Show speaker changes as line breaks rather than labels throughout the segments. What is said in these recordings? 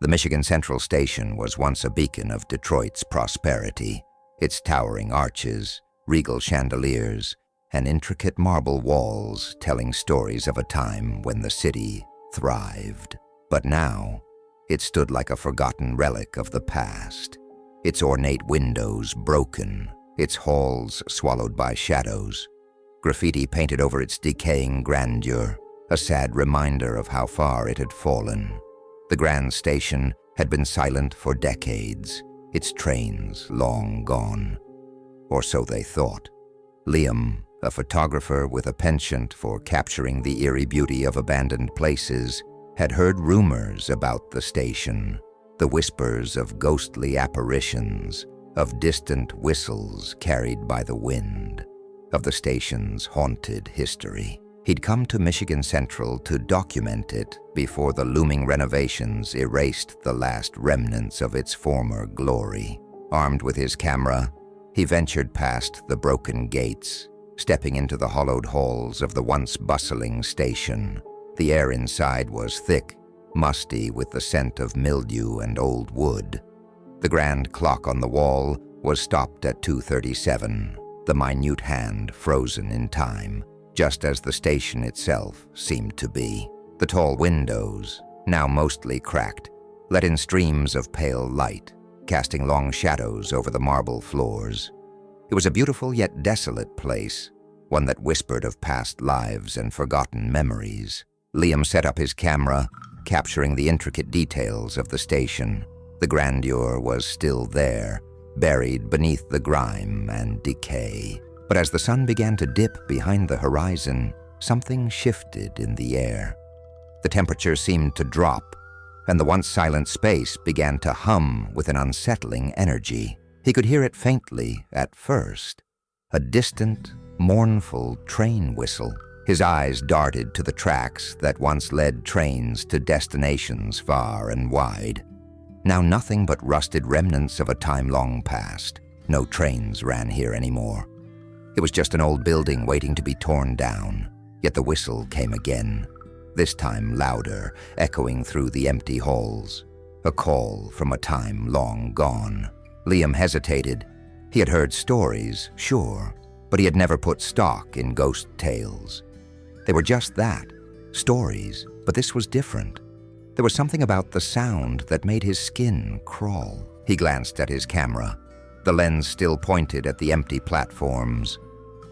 The Michigan Central Station was once a beacon of Detroit's prosperity, its towering arches, regal chandeliers, and intricate marble walls telling stories of a time when the city thrived. But now, it stood like a forgotten relic of the past, its ornate windows broken, its halls swallowed by shadows, graffiti painted over its decaying grandeur, a sad reminder of how far it had fallen. The Grand Station had been silent for decades, its trains long gone. Or so they thought. Liam, a photographer with a penchant for capturing the eerie beauty of abandoned places, had heard rumors about the station, the whispers of ghostly apparitions, of distant whistles carried by the wind, of the station's haunted history. He'd come to Michigan Central to document it before the looming renovations erased the last remnants of its former glory. Armed with his camera, he ventured past the broken gates, stepping into the hollowed halls of the once bustling station. The air inside was thick, musty with the scent of mildew and old wood. The grand clock on the wall was stopped at 2:37, the minute hand frozen in time, just as the station itself seemed to be. The tall windows, now mostly cracked, let in streams of pale light, casting long shadows over the marble floors. It was a beautiful yet desolate place, one that whispered of past lives and forgotten memories. Liam set up his camera, capturing the intricate details of the station. The grandeur was still there, buried beneath the grime and decay. But as the sun began to dip behind the horizon, something shifted in the air. The temperature seemed to drop, and the once silent space began to hum with an unsettling energy. He could hear it faintly at first, a distant, mournful train whistle. His eyes darted to the tracks that once led trains to destinations far and wide. Now nothing but rusted remnants of a time long past. No trains ran here anymore. It was just an old building waiting to be torn down. Yet the whistle came again, this time louder, echoing through the empty halls. A call from a time long gone. Liam hesitated. He had heard stories, sure, but he had never put stock in ghost tales. They were just that, stories, but this was different. There was something about the sound that made his skin crawl. He glanced at his camera, the lens still pointed at the empty platforms.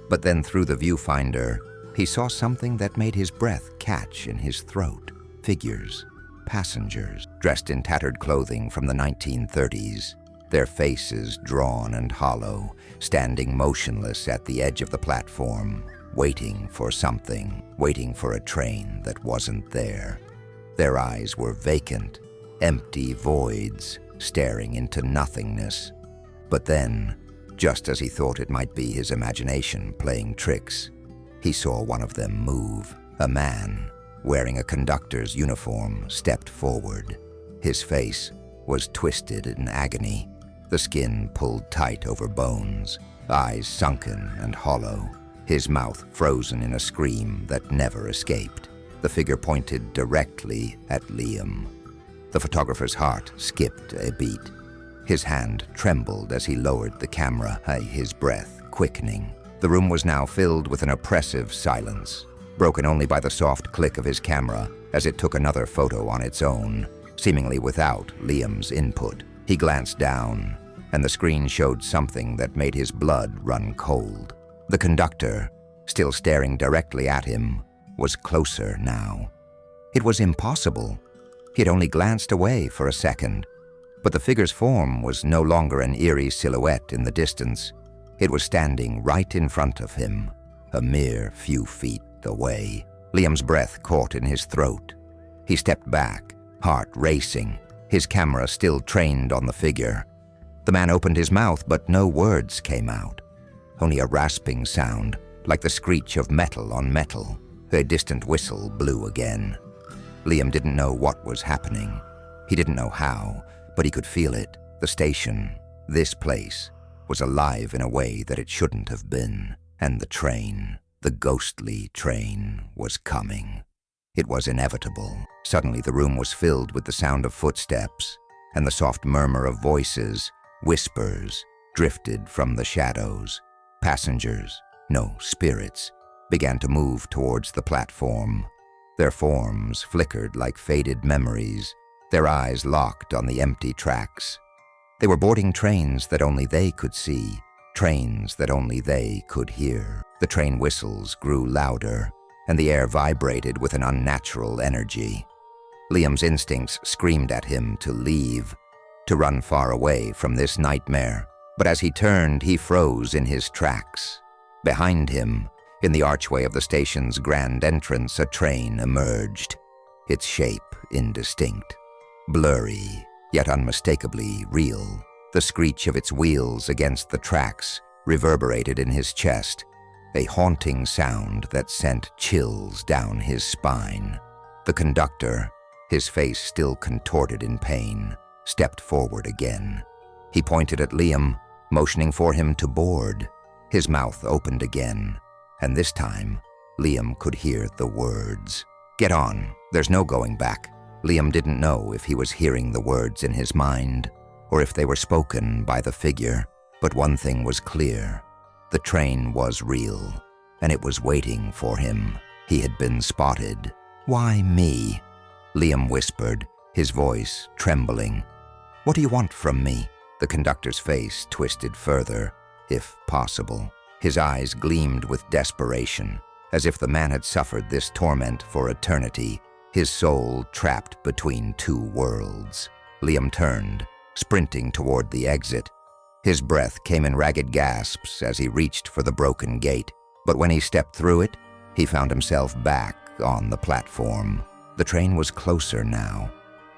But then through the viewfinder, he saw something that made his breath catch in his throat. Figures, passengers, dressed in tattered clothing from the 1930s, their faces drawn and hollow, standing motionless at the edge of the platform, waiting for something, waiting for a train that wasn't there. Their eyes were vacant, empty voids, staring into nothingness. But then, just as he thought it might be his imagination playing tricks, he saw one of them move. A man, wearing a conductor's uniform, stepped forward. His face was twisted in agony, the skin pulled tight over bones, eyes sunken and hollow, his mouth frozen in a scream that never escaped. The figure pointed directly at Liam. The photographer's heart skipped a beat. His hand trembled as he lowered the camera, his breath quickening. The room was now filled with an oppressive silence, broken only by the soft click of his camera as it took another photo on its own, seemingly without Liam's input. He glanced down, and the screen showed something that made his blood run cold. The conductor, still staring directly at him, was closer now. It was impossible. He had only glanced away for a second, but the figure's form was no longer an eerie silhouette in the distance. It was standing right in front of him, a mere few feet away. Liam's breath caught in his throat. He stepped back, heart racing, his camera still trained on the figure. The man opened his mouth, but no words came out. Only a rasping sound, like the screech of metal on metal. A distant whistle blew again. Liam didn't know what was happening. He didn't know how, but he could feel it. The station, this place, was alive in a way that it shouldn't have been. And the train, the ghostly train, was coming. It was inevitable. Suddenly the room was filled with the sound of footsteps, and the soft murmur of voices, whispers, drifted from the shadows. Passengers, no, spirits, began to move towards the platform. Their forms flickered like faded memories, their eyes locked on the empty tracks. They were boarding trains that only they could see, trains that only they could hear. The train whistles grew louder, and the air vibrated with an unnatural energy. Liam's instincts screamed at him to leave, to run far away from this nightmare. But as he turned, he froze in his tracks. Behind him, in the archway of the station's grand entrance, a train emerged, its shape indistinct, blurry, yet unmistakably real. The screech of its wheels against the tracks reverberated in his chest, a haunting sound that sent chills down his spine. The conductor, his face still contorted in pain, stepped forward again. He pointed at Liam, motioning for him to board. His mouth opened again, and this time, Liam could hear the words. "Get on, there's no going back." Liam didn't know if he was hearing the words in his mind, or if they were spoken by the figure, but one thing was clear. The train was real, and it was waiting for him. He had been spotted. "Why me?" Liam whispered, his voice trembling. "What do you want from me?" The conductor's face twisted further, if possible. His eyes gleamed with desperation, as if the man had suffered this torment for eternity, his soul trapped between two worlds. Liam turned, sprinting toward the exit. His breath came in ragged gasps as he reached for the broken gate, but when he stepped through it, he found himself back on the platform. The train was closer now,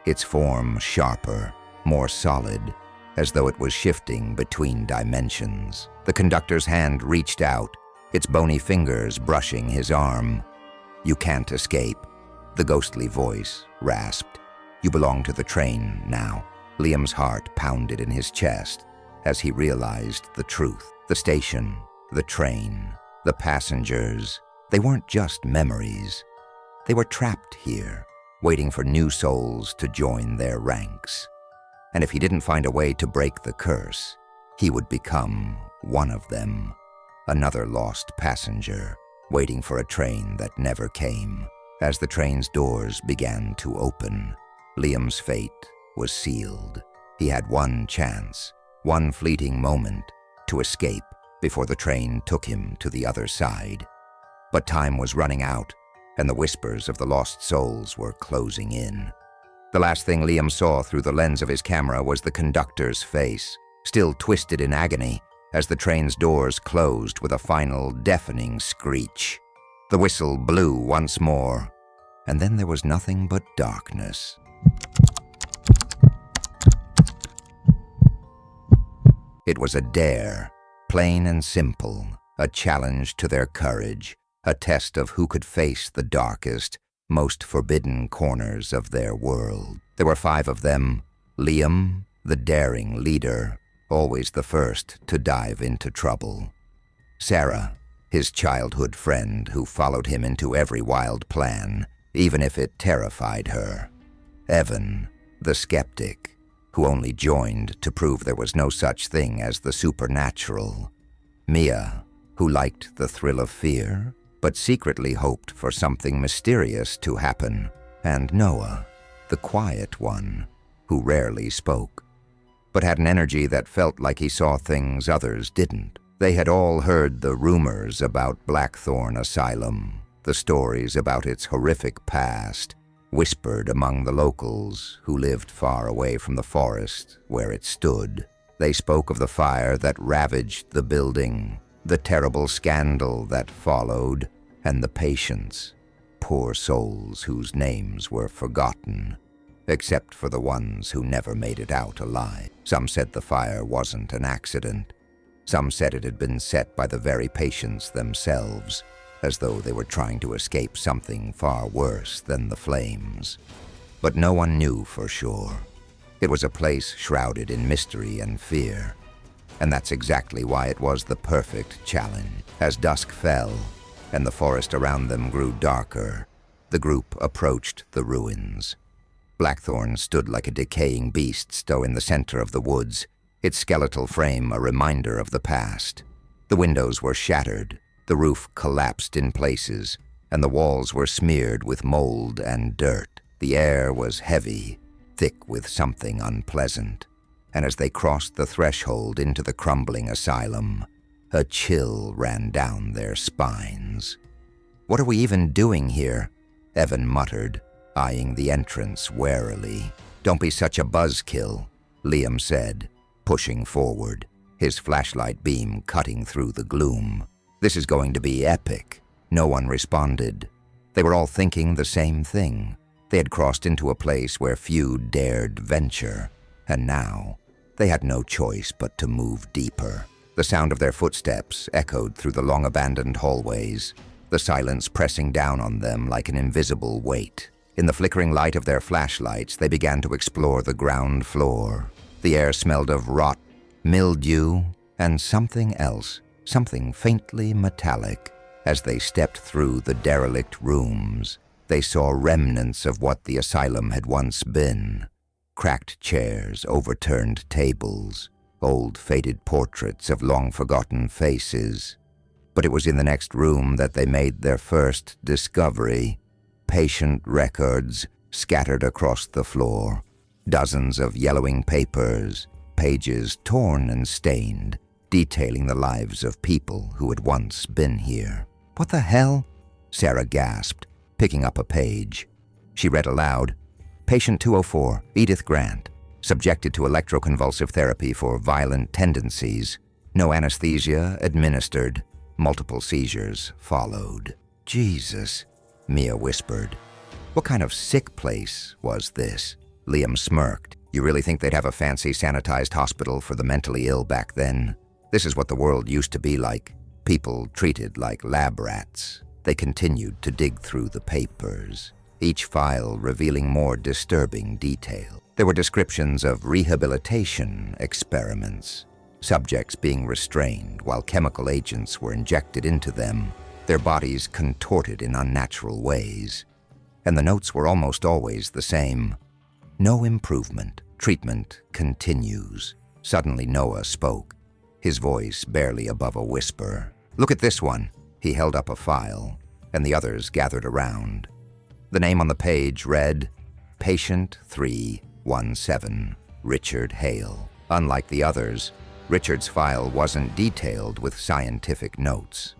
its form sharper, more solid, as though it was shifting between dimensions. The conductor's hand reached out, its bony fingers brushing his arm. "You can't escape," the ghostly voice rasped. "You belong to the train now." Liam's heart pounded in his chest as he realized the truth. The station, the train, the passengers, they weren't just memories. They were trapped here, waiting for new souls to join their ranks. And if he didn't find a way to break the curse, he would become one of them, another lost passenger, waiting for a train that never came. As the train's doors began to open, Liam's fate was sealed. He had one chance, one fleeting moment, to escape before the train took him to the other side. But time was running out, and the whispers of the lost souls were closing in. The last thing Liam saw through the lens of his camera was the conductor's face, still twisted in agony, as the train's doors closed with a final deafening screech. The whistle blew once more, and then there was nothing but darkness. It was a dare, plain and simple, a challenge to their courage, a test of who could face the darkest, most forbidden corners of their world. There were 5 of them. Liam, the daring leader, always the first to dive into trouble. Sarah, his childhood friend who followed him into every wild plan, even if it terrified her. Evan, the skeptic, who only joined to prove there was no such thing as the supernatural. Mia, who liked the thrill of fear, but secretly hoped for something mysterious to happen. And Noah, the quiet one, who rarely spoke, but had an energy that felt like he saw things others didn't. They had all heard the rumors about Blackthorn Asylum, the stories about its horrific past, whispered among the locals who lived far away from the forest where it stood. They spoke of the fire that ravaged the building, the terrible scandal that followed, and the patients, poor souls whose names were forgotten, except for the ones who never made it out alive. Some said the fire wasn't an accident. Some said it had been set by the very patients themselves, as though they were trying to escape something far worse than the flames. But no one knew for sure. It was a place shrouded in mystery and fear, and that's exactly why it was the perfect challenge. As dusk fell, and the forest around them grew darker, The group approached the ruins. Blackthorn stood like a decaying beast stow in the center of the woods, its skeletal frame a reminder of the past. The windows were shattered, the roof collapsed in places, and the walls were smeared with mold and dirt. The air was heavy, thick with something unpleasant, and as they crossed the threshold into the crumbling asylum, a chill ran down their spines. "What are we even doing here?" Evan muttered, eyeing the entrance warily. "Don't be such a buzzkill," Liam said, pushing forward, his flashlight beam cutting through the gloom. "This is going to be epic." No one responded. They were all thinking the same thing. They had crossed into a place where few dared venture, and now they had no choice but to move deeper. The sound of their footsteps echoed through the long-abandoned hallways, the silence pressing down on them like an invisible weight. In the flickering light of their flashlights, they began to explore the ground floor. The air smelled of rot, mildew, and something else, something faintly metallic. As they stepped through the derelict rooms, they saw remnants of what the asylum had once been. Cracked chairs, overturned tables, old faded portraits of long-forgotten faces. But it was in the next room that they made their first discovery. Patient records scattered across the floor, dozens of yellowing papers, pages torn and stained, detailing the lives of people who had once been here. "What the hell?" Sarah gasped, picking up a page. She read aloud, "Patient 204, Edith Grant, subjected to electroconvulsive therapy for violent tendencies. No anesthesia administered. Multiple seizures followed." "Jesus," Mia whispered. "What kind of sick place was this?" Liam smirked. "You really think they'd have a fancy sanitized hospital for the mentally ill back then? This is what the world used to be like. People treated like lab rats." They continued to dig through the papers, each file revealing more disturbing detail. There were descriptions of rehabilitation experiments, subjects being restrained while chemical agents were injected into them, their bodies contorted in unnatural ways. And the notes were almost always the same. "No improvement. Treatment continues." Suddenly Noah spoke, his voice barely above a whisper. "Look at this one." He held up a file, and the others gathered around. The name on the page read, Patient 317, Richard Hale. Unlike the others, Richard's file wasn't detailed with scientific notes.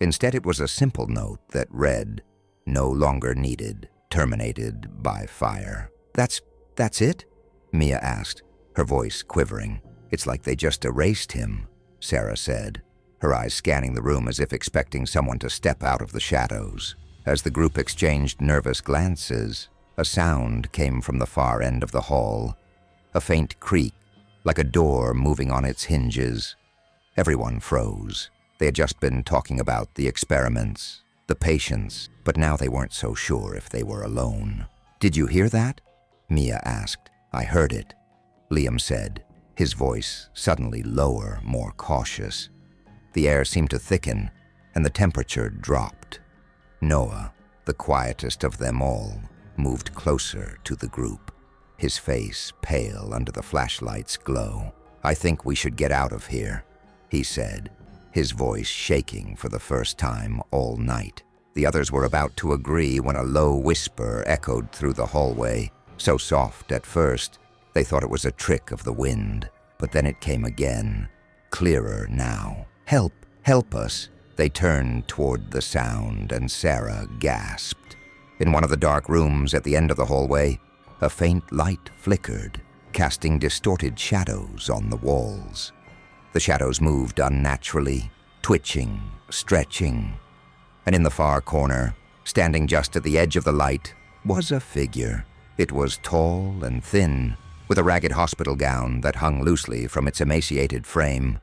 Instead, it was a simple note that read, "No longer needed, terminated by fire." That's it?" Mia asked, her voice quivering. "It's like they just erased him," Sarah said, her eyes scanning the room as if expecting someone to step out of the shadows. As the group exchanged nervous glances, a sound came from the far end of the hall, a faint creak, like a door moving on its hinges. Everyone froze. They had just been talking about the experiments, the patients, but now they weren't so sure if they were alone. "Did you hear that?" Mia asked. "I heard it," Liam said, his voice suddenly lower, more cautious. The air seemed to thicken, and the temperature dropped. Noah, the quietest of them all, moved closer to the group, his face pale under the flashlight's glow. "I think we should get out of here," he said, his voice shaking for the first time all night. The others were about to agree when a low whisper echoed through the hallway, so soft at first they thought it was a trick of the wind. But then it came again, clearer now. "Help! Help us!" They turned toward the sound, and Sarah gasped. In one of the dark rooms at the end of the hallway, a faint light flickered, casting distorted shadows on the walls. The shadows moved unnaturally, twitching, stretching. And in the far corner, standing just at the edge of the light, was a figure. It was tall and thin, with a ragged hospital gown that hung loosely from its emaciated frame.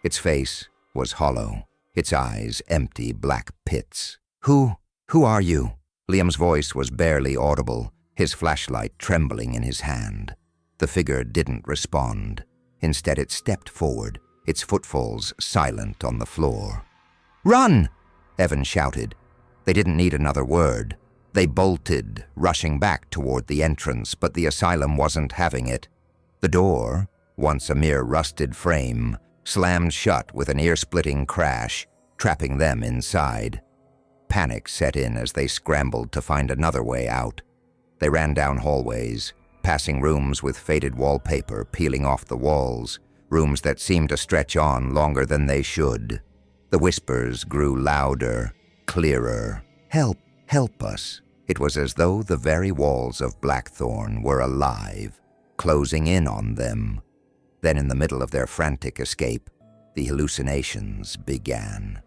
Its face was hollow, its eyes empty black pits. Who are you?" Liam's voice was barely audible, his flashlight trembling in his hand. The figure didn't respond. Instead, it stepped forward, its footfalls silent on the floor. "Run!" Evan shouted. They didn't need another word. They bolted, rushing back toward the entrance, but the asylum wasn't having it. The door, once a mere rusted frame, slammed shut with an ear-splitting crash, trapping them inside. Panic set in as they scrambled to find another way out. They ran down hallways, passing rooms with faded wallpaper peeling off the walls, rooms that seemed to stretch on longer than they should. The whispers grew louder, clearer. "Help, help us." It was as though the very walls of Blackthorn were alive, closing in on them. Then in the middle of their frantic escape, the hallucinations began.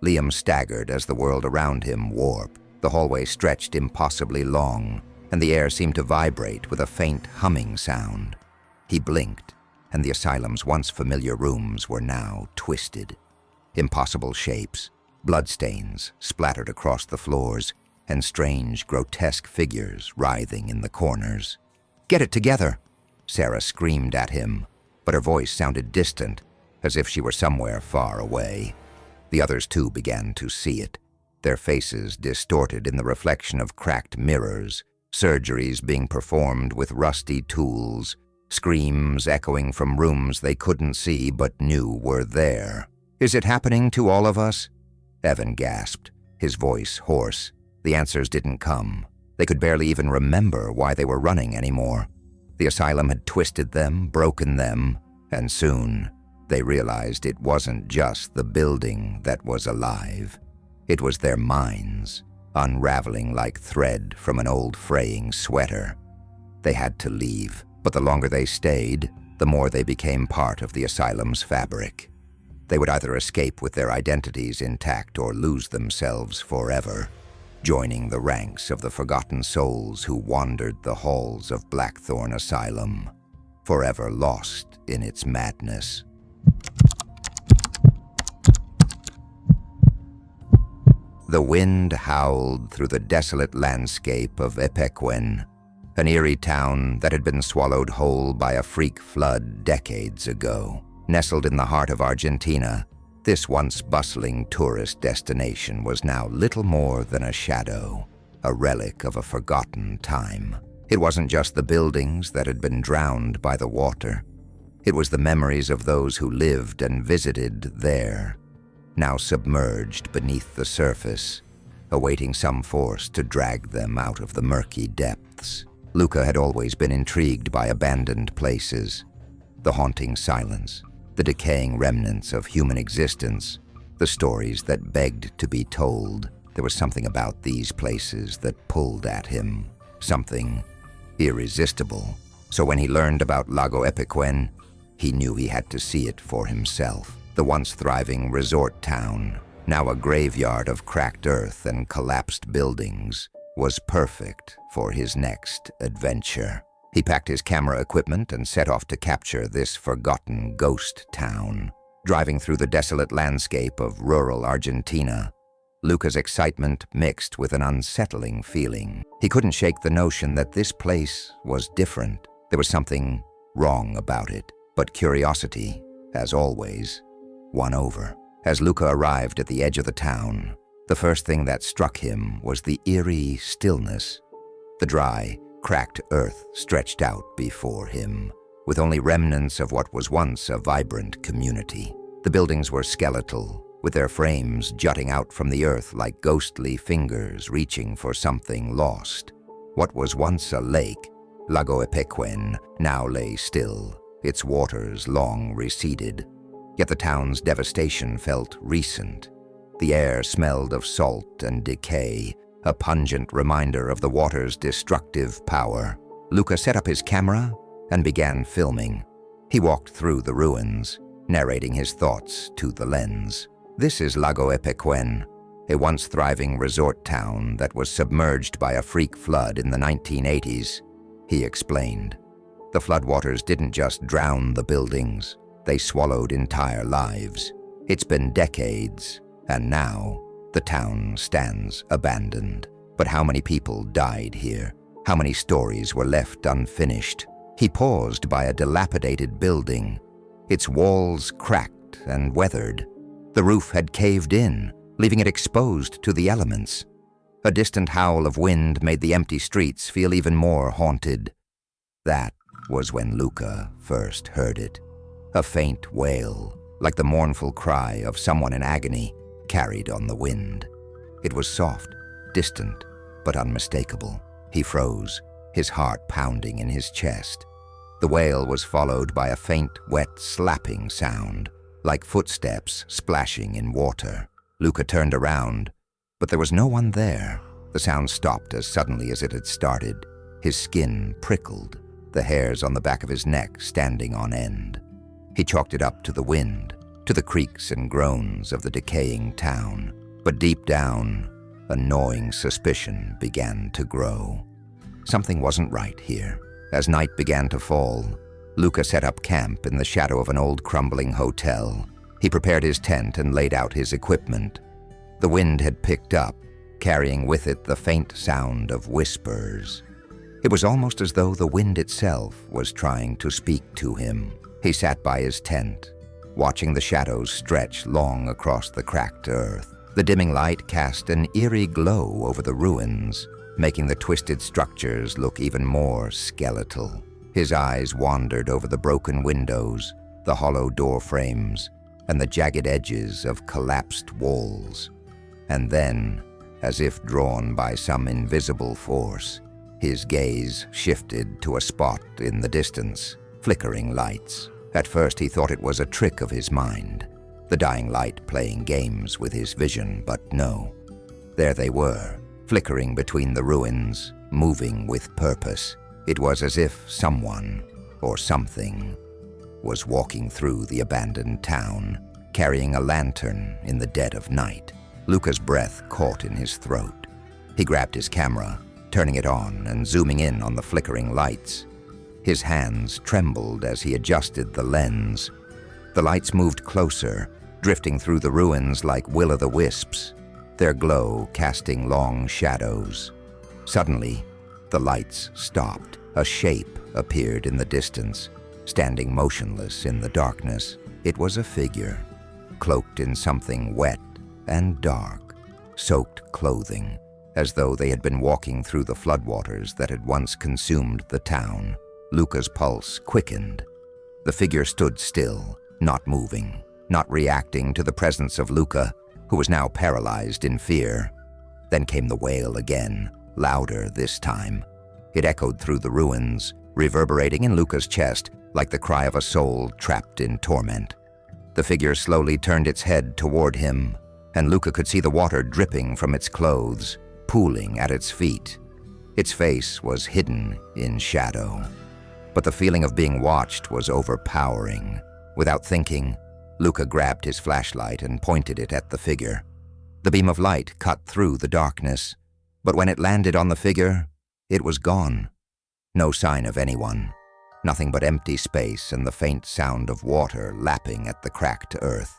Liam staggered as the world around him warped. The hallway stretched impossibly long, and the air seemed to vibrate with a faint humming sound. He blinked, and the asylum's once familiar rooms were now twisted. Impossible shapes, bloodstains splattered across the floors, and strange, grotesque figures writhing in the corners. "Get it together!" Sarah screamed at him, but her voice sounded distant, as if she were somewhere far away. The others too began to see it, their faces distorted in the reflection of cracked mirrors, surgeries being performed with rusty tools, screams echoing from rooms they couldn't see but knew were there. "Is it happening to all of us?" Evan gasped, his voice hoarse. The answers didn't come. They could barely even remember why they were running anymore. The asylum had twisted them, broken them, and soon they realized it wasn't just the building that was alive. It was their minds, unraveling like thread from an old fraying sweater. They had to leave, but the longer they stayed, the more they became part of the asylum's fabric. They would either escape with their identities intact or lose themselves forever, joining the ranks of the forgotten souls who wandered the halls of Blackthorn Asylum, forever lost in its madness. The wind howled through the desolate landscape of Epecuén, an eerie town that had been swallowed whole by a freak flood decades ago. Nestled in the heart of Argentina, this once bustling tourist destination was now little more than a shadow, a relic of a forgotten time. It wasn't just the buildings that had been drowned by the water. It was the memories of those who lived and visited there, now submerged beneath the surface, awaiting some force to drag them out of the murky depths. Luca had always been intrigued by abandoned places, the haunting silence, the decaying remnants of human existence, the stories that begged to be told. There was something about these places that pulled at him, something irresistible. So when he learned about Lago Epecuén, he knew he had to see it for himself. The once thriving resort town, now a graveyard of cracked earth and collapsed buildings, was perfect for his next adventure. He packed his camera equipment and set off to capture this forgotten ghost town. Driving through the desolate landscape of rural Argentina, Luca's excitement mixed with an unsettling feeling. He couldn't shake the notion that this place was different. There was something wrong about it, but curiosity, as always, won over. As Luca arrived at the edge of the town, the first thing that struck him was the eerie stillness. The dry, cracked earth stretched out before him, with only remnants of what was once a vibrant community. The buildings were skeletal, with their frames jutting out from the earth like ghostly fingers reaching for something lost. What was once a lake, Lago Epecuén, now lay still, its waters long receded. Yet the town's devastation felt recent. The air smelled of salt and decay, a pungent reminder of the water's destructive power. Luca set up his camera and began filming. He walked through the ruins, narrating his thoughts to the lens. This is Lago Epecuén, a once thriving resort town that was submerged by a freak flood in the 1980s, he explained. The floodwaters didn't just drown the buildings, they swallowed entire lives. It's been decades, and now the town stands abandoned. But how many people died here? How many stories were left unfinished? He paused by a dilapidated building, its walls cracked and weathered. The roof had caved in, leaving it exposed to the elements. A distant howl of wind made the empty streets feel even more haunted. That was when Luca first heard it. A faint wail, like the mournful cry of someone in agony, carried on the wind. It was soft, distant, but unmistakable. He froze, his heart pounding in his chest. The wail was followed by a faint, wet, slapping sound, like footsteps splashing in water. Luca turned around, but there was no one there. The sound stopped as suddenly as it had started. His skin prickled, the hairs on the back of his neck standing on end. He chalked it up to the wind, to the creaks and groans of the decaying town. But deep down, a gnawing suspicion began to grow. Something wasn't right here. As night began to fall, Luca set up camp in the shadow of an old crumbling hotel. He prepared his tent and laid out his equipment. The wind had picked up, carrying with it the faint sound of whispers. It was almost as though the wind itself was trying to speak to him. He sat by his tent, watching the shadows stretch long across the cracked earth. The dimming light cast an eerie glow over the ruins, making the twisted structures look even more skeletal. His eyes wandered over the broken windows, the hollow door frames, and the jagged edges of collapsed walls. And then, as if drawn by some invisible force, his gaze shifted to a spot in the distance, flickering lights. At first he thought it was a trick of his mind, the dying light playing games with his vision, but no. There they were, flickering between the ruins, moving with purpose. It was as if someone, or something, was walking through the abandoned town, carrying a lantern in the dead of night. Luca's breath caught in his throat. He grabbed his camera, turning it on and zooming in on the flickering lights. His hands trembled as he adjusted the lens. The lights moved closer, drifting through the ruins like will-o'-the-wisps, their glow casting long shadows. Suddenly, the lights stopped. A shape appeared in the distance, standing motionless in the darkness. It was a figure, cloaked in something wet and dark, soaked clothing, as though they had been walking through the floodwaters that had once consumed the town. Luca's pulse quickened. The figure stood still, not moving, not reacting to the presence of Luca, who was now paralyzed in fear. Then came the wail again, louder this time. It echoed through the ruins, reverberating in Luca's chest like the cry of a soul trapped in torment. The figure slowly turned its head toward him, and Luca could see the water dripping from its clothes, pooling at its feet. Its face was hidden in shadow. But the feeling of being watched was overpowering. Without thinking, Luca grabbed his flashlight and pointed it at the figure. The beam of light cut through the darkness, but when it landed on the figure, it was gone. No sign of anyone. Nothing but empty space and the faint sound of water lapping at the cracked earth.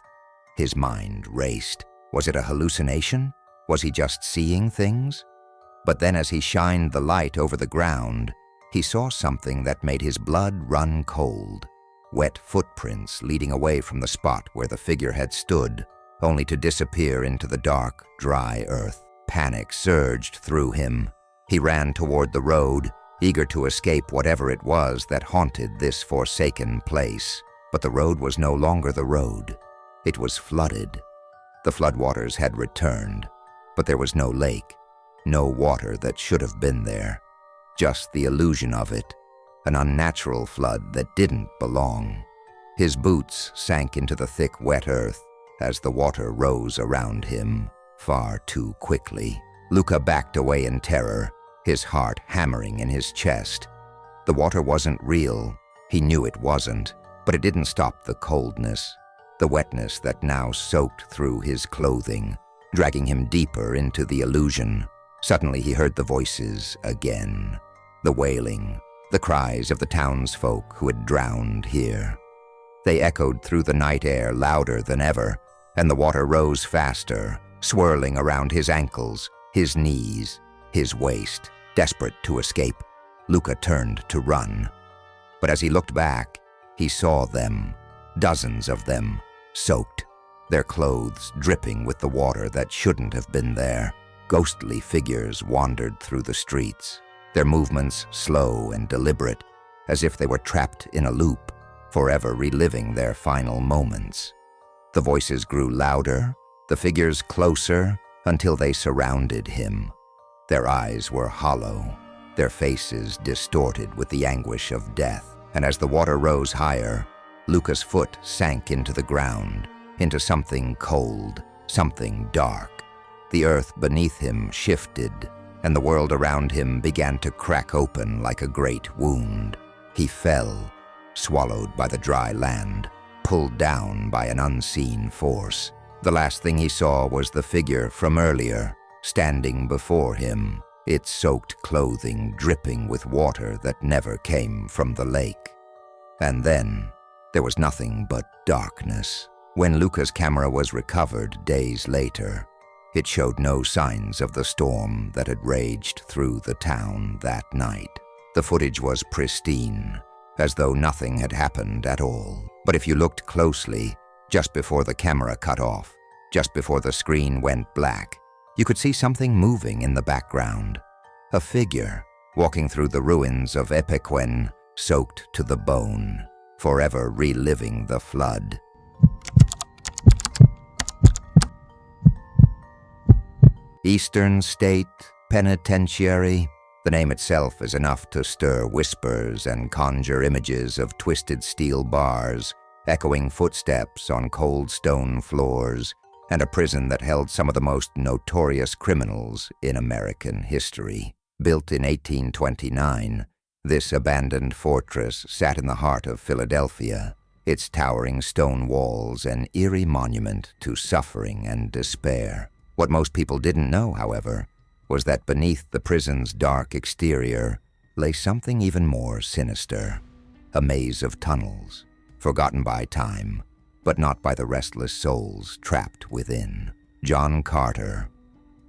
His mind raced. Was it a hallucination? Was he just seeing things? But then as he shined the light over the ground, he saw something that made his blood run cold. Wet footprints leading away from the spot where the figure had stood, only to disappear into the dark, dry earth. Panic surged through him. He ran toward the road, eager to escape whatever it was that haunted this forsaken place. But the road was no longer the road. It was flooded. The floodwaters had returned, but there was no lake, no water that should have been there. Just the illusion of it, an unnatural flood that didn't belong. His boots sank into the thick, wet earth as the water rose around him, far too quickly. Luca backed away in terror, his heart hammering in his chest. The water wasn't real. He knew it wasn't, but it didn't stop the coldness, the wetness that now soaked through his clothing, dragging him deeper into the illusion. Suddenly he heard the voices again, the wailing, the cries of the townsfolk who had drowned here. They echoed through the night air louder than ever, and the water rose faster, swirling around his ankles, his knees, his waist. Desperate to escape, Luca turned to run. But as he looked back, he saw them, dozens of them, soaked, their clothes dripping with the water that shouldn't have been there. ghostly figures wandered through the streets, their movements slow and deliberate, as if they were trapped in a loop, forever reliving their final moments. The voices grew louder, the figures closer, until they surrounded him. Their eyes were hollow, their faces distorted with the anguish of death. And as the water rose higher, Luca's foot sank into the ground, into something cold, something dark. The earth beneath him shifted, and the world around him began to crack open like a great wound. He fell, swallowed by the dry land, pulled down by an unseen force. The last thing he saw was the figure from earlier, standing before him, its soaked clothing dripping with water that never came from the lake. And then, there was nothing but darkness. When Luca's camera was recovered days later, it showed no signs of the storm that had raged through the town that night. The footage was pristine, as though nothing had happened at all. But if you looked closely, just before the camera cut off, just before the screen went black, you could see something moving in the background. A figure walking through the ruins of Epecuén, soaked to the bone, forever reliving the flood. Eastern State Penitentiary. The name itself is enough to stir whispers and conjure images of twisted steel bars, echoing footsteps on cold stone floors, and a prison that held some of the most notorious criminals in American history. Built in 1829, this abandoned fortress sat in the heart of Philadelphia, its towering stone walls an eerie monument to suffering and despair. What most people didn't know, however, was that beneath the prison's dark exterior lay something even more sinister. A maze of tunnels, forgotten by time, but not by the restless souls trapped within. John Carter,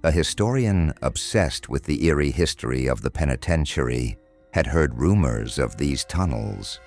a historian obsessed with the eerie history of the penitentiary, had heard rumors of these tunnels.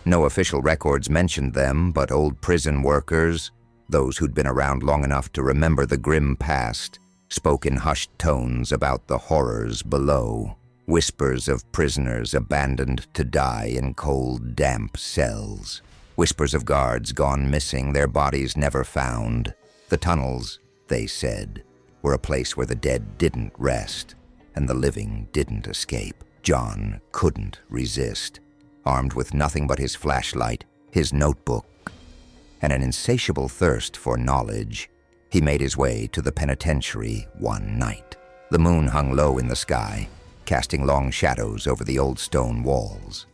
No official records mentioned them, but old prison workers, those who'd been around long enough to remember the grim past, spoke in hushed tones about the horrors below. Whispers of prisoners abandoned to die in cold, damp cells. Whispers of guards gone missing, their bodies never found. The tunnels, they said, were a place where the dead didn't rest, and the living didn't escape. John couldn't resist. Armed with nothing but his flashlight, his notebook, and an insatiable thirst for knowledge, he made his way to the penitentiary one night. The moon hung low in the sky, casting long shadows over the old stone walls.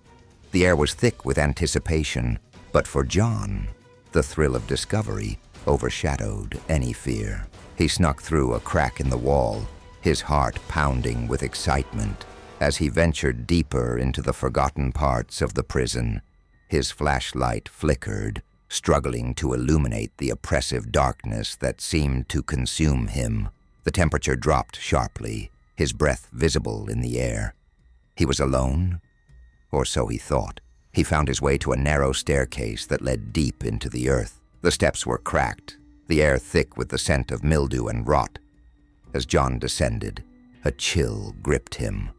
The air was thick with anticipation, but for John, the thrill of discovery overshadowed any fear. He snuck through a crack in the wall, his heart pounding with excitement. As he ventured deeper into the forgotten parts of the prison, his flashlight flickered, struggling to illuminate the oppressive darkness that seemed to consume him. The temperature dropped sharply, his breath visible in the air. He was alone, or so he thought. He found his way to a narrow staircase that led deep into the earth. The steps were cracked, the air thick with the scent of mildew and rot. As John descended, a chill gripped him.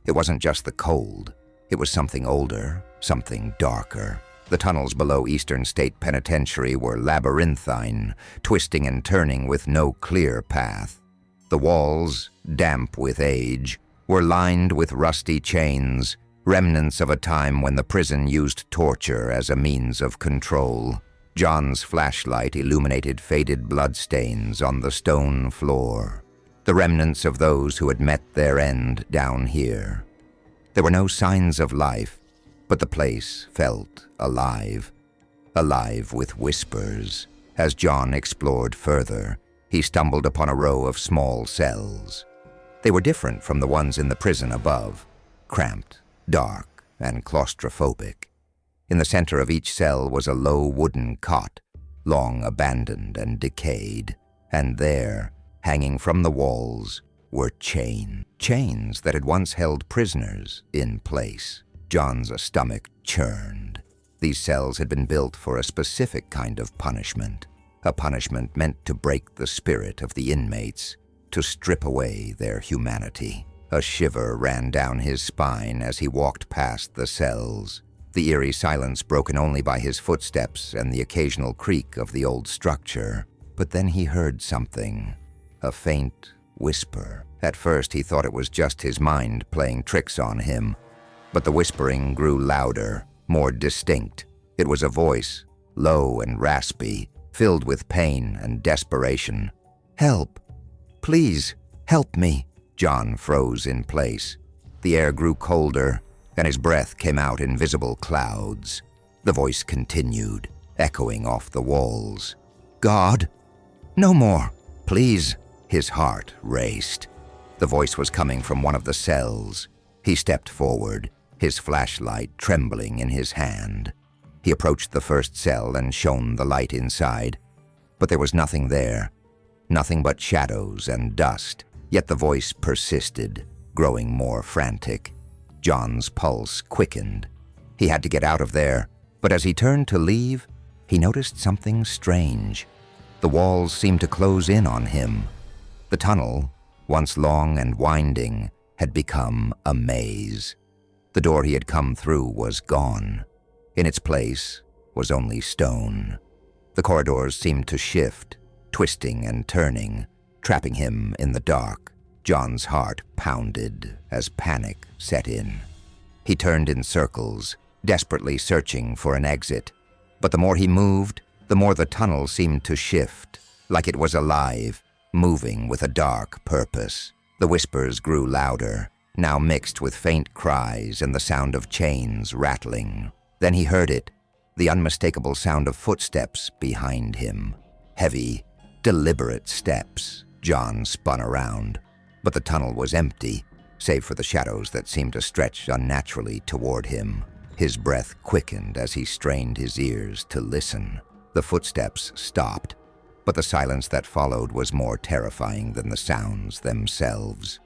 It wasn't just the cold, it was something older, something darker. The tunnels below Eastern State Penitentiary were labyrinthine, twisting and turning with no clear path. The walls, damp with age, were lined with rusty chains, remnants of a time when the prison used torture as a means of control. John's flashlight illuminated faded bloodstains on the stone floor, the remnants of those who had met their end down here. There were no signs of life, but the place felt alive, alive with whispers. As John explored further, he stumbled upon a row of small cells. They were different from the ones in the prison above, cramped, dark, and claustrophobic. In the center of each cell was a low wooden cot, long abandoned and decayed, and there, hanging from the walls, were chains that had once held prisoners in place. John's stomach churned. These cells had been built for a specific kind of punishment, a punishment meant to break the spirit of the inmates, to strip away their humanity. A shiver ran down his spine as he walked past the cells, the eerie silence broken only by his footsteps and the occasional creak of the old structure. But then he heard something, a faint whisper. At first he thought it was just his mind playing tricks on him, but the whispering grew louder, more distinct. It was a voice, low and raspy, filled with pain and desperation. "Help! Please, help me!" John froze in place. The air grew colder, and his breath came out in visible clouds. The voice continued, echoing off the walls. "God, no more, please!" His heart raced. The voice was coming from one of the cells. He stepped forward, his flashlight trembling in his hand. He approached the first cell and shone the light inside. But there was nothing there, nothing but shadows and dust. Yet the voice persisted, growing more frantic. John's pulse quickened. He had to get out of there, but as he turned to leave, he noticed something strange. The walls seemed to close in on him. The tunnel, once long and winding, had become a maze. The door he had come through was gone. In its place was only stone. The corridors seemed to shift, twisting and turning, trapping him in the dark. John's heart pounded as panic set in. He turned in circles, desperately searching for an exit. But the more he moved, the more the tunnel seemed to shift, like it was alive, moving with a dark purpose. The whispers grew louder, now mixed with faint cries and the sound of chains rattling. Then he heard it, the unmistakable sound of footsteps behind him. Heavy, deliberate steps. John spun around, but the tunnel was empty, save for the shadows that seemed to stretch unnaturally toward him. His breath quickened as he strained his ears to listen. The footsteps stopped, but the silence that followed was more terrifying than the sounds themselves.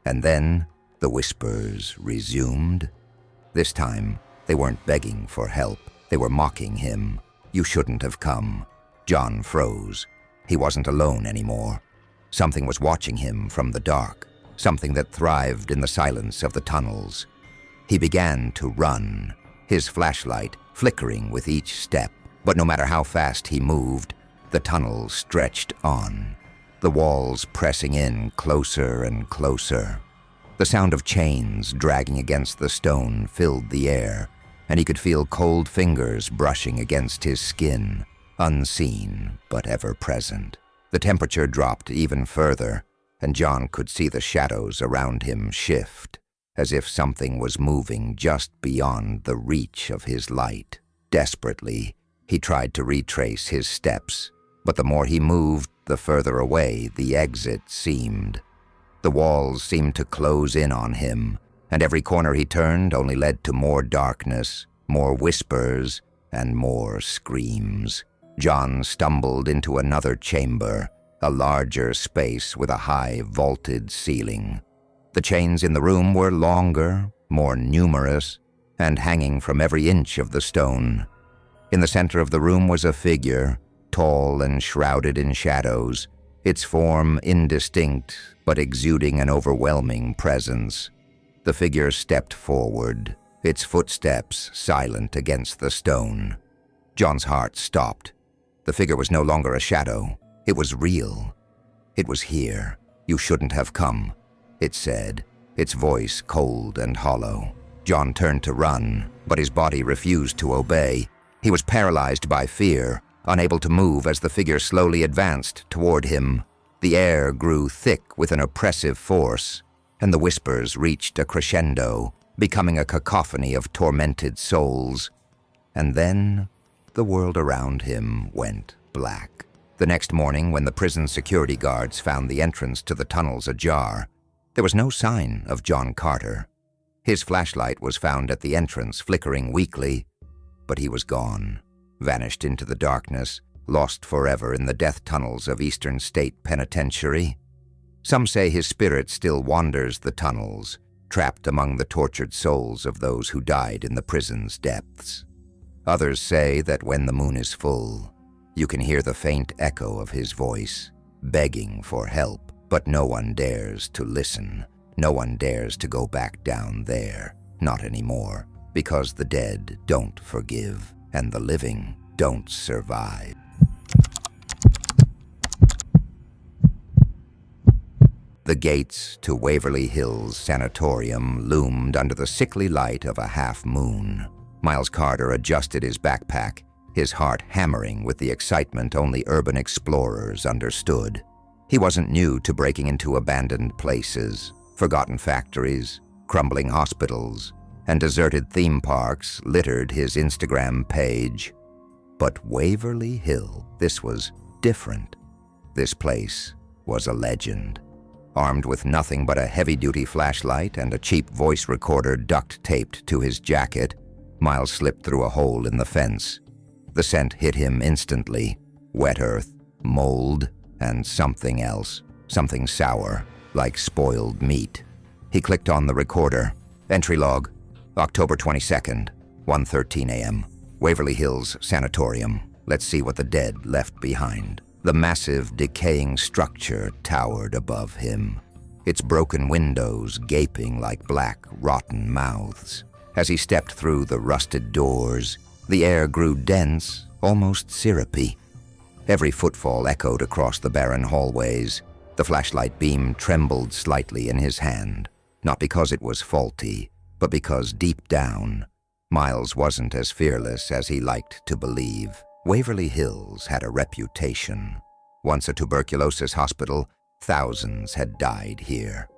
And then the whispers resumed. This time, they weren't begging for help. They were mocking him. "You shouldn't have come." John froze. He wasn't alone anymore. Something was watching him from the dark, something that thrived in the silence of the tunnels. He began to run, his flashlight flickering with each step. But no matter how fast he moved, the tunnel stretched on, the walls pressing in closer and closer. The sound of chains dragging against the stone filled the air, and he could feel cold fingers brushing against his skin, unseen but ever present. The temperature dropped even further, and John could see the shadows around him shift, as if something was moving just beyond the reach of his light. Desperately, he tried to retrace his steps, but the more he moved, the further away the exit seemed. The walls seemed to close in on him, and every corner he turned only led to more darkness, more whispers, and more screams. John stumbled into another chamber, a larger space with a high vaulted ceiling. The chains in the room were longer, more numerous, and hanging from every inch of the stone. In the center of the room was a figure, tall and shrouded in shadows, its form indistinct but exuding an overwhelming presence. The figure stepped forward, its footsteps silent against the stone. John's heart stopped. The figure was no longer a shadow. It was real. "It was here. You shouldn't have come," it said, its voice cold and hollow. John turned to run, but his body refused to obey. He was paralyzed by fear, unable to move as the figure slowly advanced toward him. The air grew thick with an oppressive force, and the whispers reached a crescendo, becoming a cacophony of tormented souls. And then the world around him went black. The next morning, when the prison security guards found the entrance to the tunnels ajar, there was no sign of John Carter. His flashlight was found at the entrance, flickering weakly, but he was gone, vanished into the darkness, lost forever in the death tunnels of Eastern State Penitentiary. Some say his spirit still wanders the tunnels, trapped among the tortured souls of those who died in the prison's depths. Others say that when the moon is full, you can hear the faint echo of his voice, begging for help. But no one dares to listen. No one dares to go back down there. Not anymore. Because the dead don't forgive, and the living don't survive. The gates to Waverly Hills Sanatorium loomed under the sickly light of a half-moon. Miles Carter adjusted his backpack, his heart hammering with the excitement only urban explorers understood. He wasn't new to breaking into abandoned places. Forgotten factories, crumbling hospitals, and deserted theme parks littered his Instagram page. But Waverly Hill, this was different. This place was a legend. Armed with nothing but a heavy-duty flashlight and a cheap voice recorder duct-taped to his jacket, Miles slipped through a hole in the fence. The scent hit him instantly. Wet earth, mold, and something else. Something sour, like spoiled meat. He clicked on the recorder. Entry log, October 22nd, 1:13 a.m. Waverly Hills Sanatorium. Let's see what the dead left behind. The massive, decaying structure towered above him, its broken windows gaping like black, rotten mouths. As he stepped through the rusted doors, the air grew dense, almost syrupy. Every footfall echoed across the barren hallways. The flashlight beam trembled slightly in his hand, not because it was faulty, but because deep down, Miles wasn't as fearless as he liked to believe. Waverly Hills had a reputation. Once a tuberculosis hospital, thousands had died here.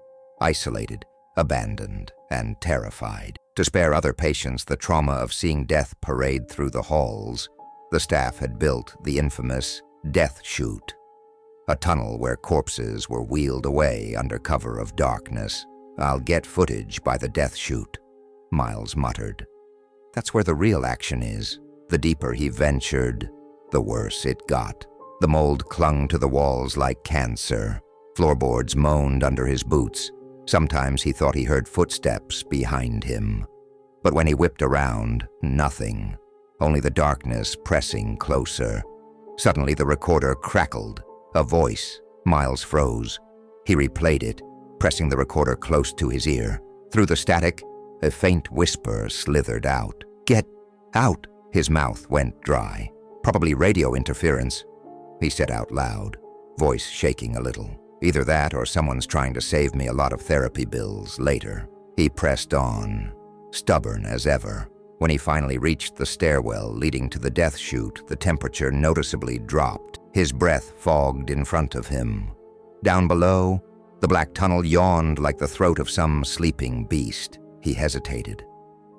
Isolated, abandoned, and terrified. To spare other patients the trauma of seeing death parade through the halls, the staff had built the infamous Death Chute, a tunnel where corpses were wheeled away under cover of darkness. "I'll get footage by the Death Chute," Miles muttered. "That's where the real action is." The deeper he ventured, the worse it got. The mold clung to the walls like cancer. Floorboards moaned under his boots. Sometimes he thought he heard footsteps behind him. But when he whipped around, nothing. Only the darkness pressing closer. Suddenly the recorder crackled. A voice. Miles froze. He replayed it, pressing the recorder close to his ear. Through the static, a faint whisper slithered out. "Get out!" His mouth went dry. "Probably radio interference," he said out loud, voice shaking a little. "Either that or someone's trying to save me a lot of therapy bills later." He pressed on, stubborn as ever. When he finally reached the stairwell leading to the Death Chute, the temperature noticeably dropped. His breath fogged in front of him. Down below, the black tunnel yawned like the throat of some sleeping beast. He hesitated.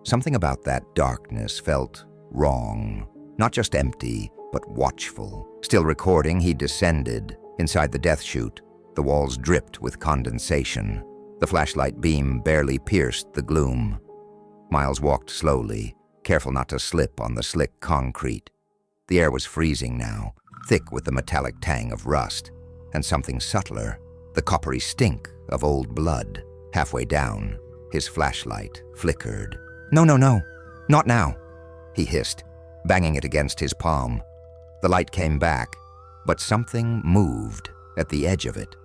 Something about that darkness felt wrong. Not just empty, but watchful. Still recording, he descended. Inside the Death Chute, the walls dripped with condensation. The flashlight beam barely pierced the gloom. Miles walked slowly, careful not to slip on the slick concrete. The air was freezing now, thick with the metallic tang of rust, and something subtler, the coppery stink of old blood. Halfway down, his flashlight flickered. "No, no, no, not now," he hissed, banging it against his palm. The light came back, but something moved at the edge of it.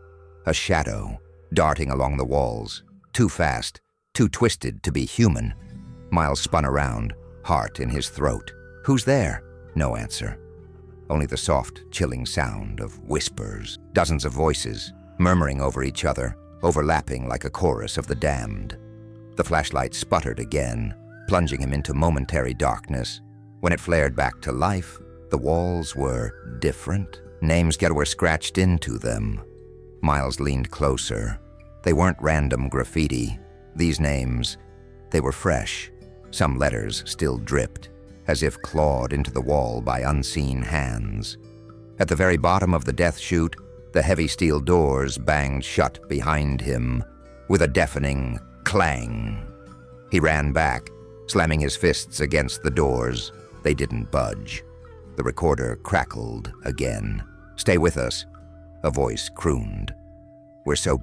A shadow, darting along the walls, too fast, too twisted to be human. Miles spun around, heart in his throat. "Who's there?" No answer. Only the soft, chilling sound of whispers. Dozens of voices, murmuring over each other, overlapping like a chorus of the damned. The flashlight sputtered again, plunging him into momentary darkness. When it flared back to life, the walls were different. Names were scratched into them. Miles leaned closer. They weren't random graffiti. These names, they were fresh. Some letters still dripped, as if clawed into the wall by unseen hands. At the very bottom of the Death Chute, the heavy steel doors banged shut behind him with a deafening clang. He ran back, slamming his fists against the doors. They didn't budge. The recorder crackled again. "Stay with us," a voice crooned. "We're so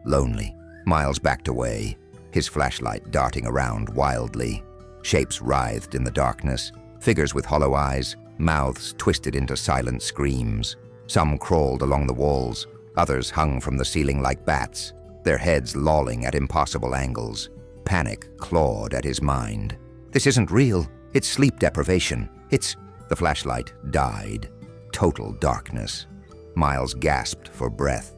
lonely." Miles backed away, his flashlight darting around wildly. Shapes writhed in the darkness, figures with hollow eyes, mouths twisted into silent screams. Some crawled along the walls, Others hung from the ceiling like bats, their heads lolling at impossible angles. Panic clawed at his mind. This isn't real. It's sleep deprivation. The flashlight died. Total darkness. Miles gasped for breath.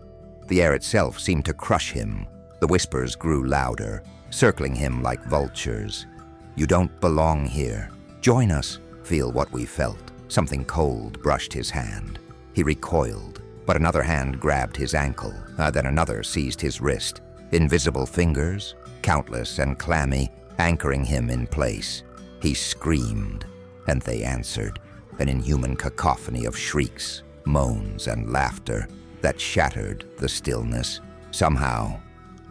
The air itself seemed to crush him. The whispers grew louder, circling him like vultures. You don't belong here. Join us. Feel what we felt. Something cold brushed his hand. He recoiled, but another hand grabbed his ankle. Then another seized his wrist. Invisible fingers, countless and clammy, anchoring him in place. He screamed, and they answered, an inhuman cacophony of shrieks, moans, and laughter that shattered the stillness. Somehow,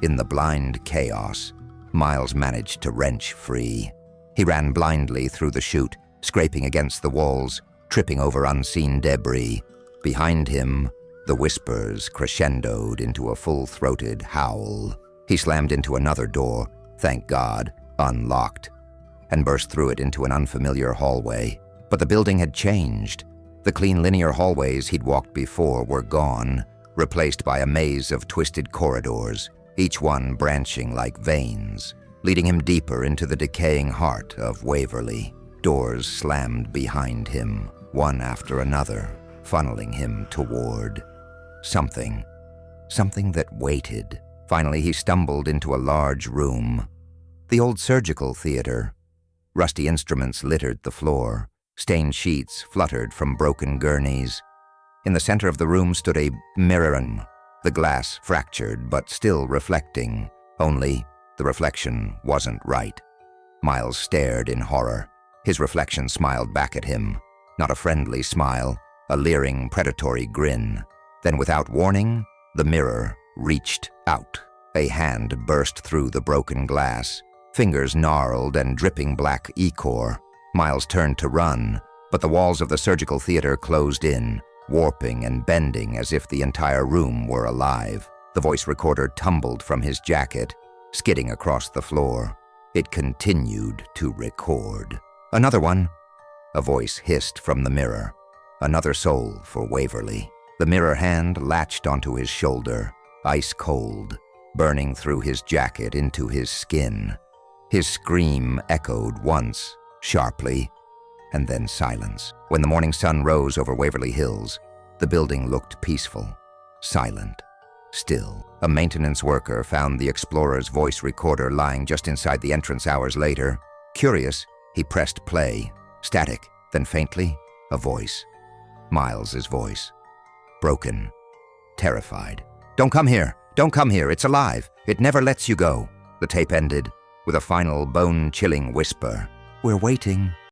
in the blind chaos, Miles managed to wrench free. He ran blindly through the chute, scraping against the walls, tripping over unseen debris. Behind him, the whispers crescendoed into a full-throated howl. He slammed into another door, thank God, unlocked, and burst through it into an unfamiliar hallway. But the building had changed. The clean linear hallways he'd walked before were gone, replaced by a maze of twisted corridors, each one branching like veins, leading him deeper into the decaying heart of Waverly. Doors slammed behind him, one after another, funneling him toward something that waited. Finally, he stumbled into a large room. The old surgical theater. Rusty instruments littered the floor. Stained sheets fluttered from broken gurneys. In the center of the room stood a mirror, the glass fractured but still reflecting, only the reflection wasn't right. Miles stared in horror. His reflection smiled back at him. Not a friendly smile, a leering, predatory grin. Then without warning, the mirror reached out. A hand burst through the broken glass, fingers gnarled and dripping black ichor. Miles turned to run, but the walls of the surgical theater closed in, warping and bending as if the entire room were alive. The voice recorder tumbled from his jacket, skidding across the floor. It continued to record. Another one. A voice hissed from the mirror. Another soul for Waverly. The mirror hand latched onto his shoulder, ice cold, burning through his jacket into his skin. His scream echoed once, sharply, and then silence. When the morning sun rose over Waverly Hills, the building looked peaceful, silent, still. A maintenance worker found the explorer's voice recorder lying just inside the entrance hours later. Curious, he pressed play. Static, then faintly, a voice. Miles's voice. Broken, terrified. Don't come here! Don't come here! It's alive! It never lets you go! The tape ended with a final bone-chilling whisper. We're waiting.